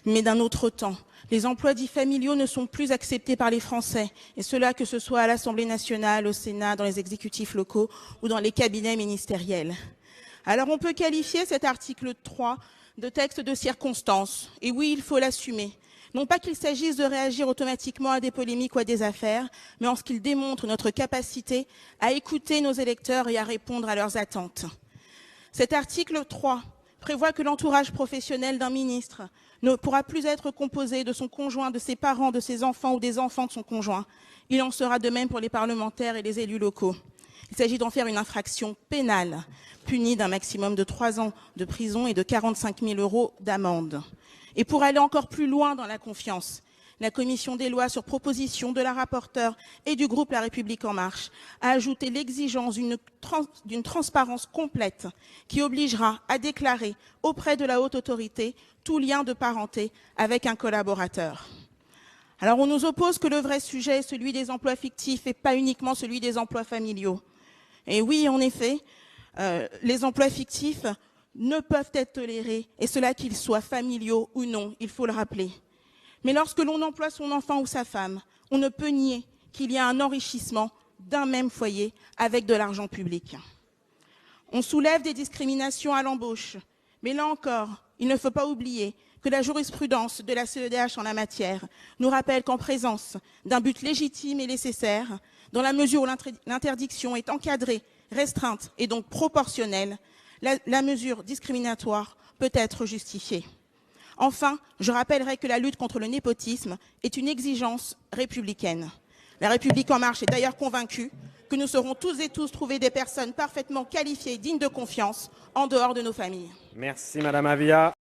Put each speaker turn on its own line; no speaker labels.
mais d'un autre temps. Les emplois dits familiaux ne sont plus acceptés par les Français, et cela que ce soit à l'Assemblée nationale, au Sénat, dans les exécutifs locaux ou dans les cabinets ministériels. Alors on peut qualifier cet article 3 de texte de circonstance, et oui, il faut l'assumer. Non pas qu'il s'agisse de réagir automatiquement à des polémiques ou à des affaires, mais en ce qu'il démontre notre capacité à écouter nos électeurs et à répondre à leurs attentes. Cet article 3 prévoit que l'entourage professionnel d'un ministre ne pourra plus être composé de son conjoint, de ses parents, de ses enfants ou des enfants de son conjoint. Il en sera de même pour les parlementaires et les élus locaux. Il s'agit d'en faire une infraction pénale, punie d'un maximum de 3 ans de prison et de 45 000 € d'amende. Et pour aller encore plus loin dans la confiance, la commission des lois, sur proposition de la rapporteure et du groupe La République En Marche, a ajouté l'exigence d'une transparence complète qui obligera à déclarer auprès de la haute autorité tout lien de parenté avec un collaborateur. Alors on nous oppose que le vrai sujet est celui des emplois fictifs et pas uniquement celui des emplois familiaux. Et oui, en effet, les emplois fictifs ne peuvent être tolérés, et cela qu'ils soient familiaux ou non, il faut le rappeler. Mais lorsque l'on emploie son enfant ou sa femme, on ne peut nier qu'il y a un enrichissement d'un même foyer avec de l'argent public. On soulève des discriminations à l'embauche, mais là encore, il ne faut pas oublier que la jurisprudence de la CEDH en la matière nous rappelle qu'en présence d'un but légitime et nécessaire, dans la mesure où l'interdiction est encadrée, restreinte et donc proportionnelle, la mesure discriminatoire peut être justifiée. Enfin, je rappellerai que la lutte contre le népotisme est une exigence républicaine. La République En Marche est d'ailleurs convaincue que nous saurons tous et tous trouver des personnes parfaitement qualifiées, dignes de confiance, en dehors de nos familles.
Merci Madame Avia.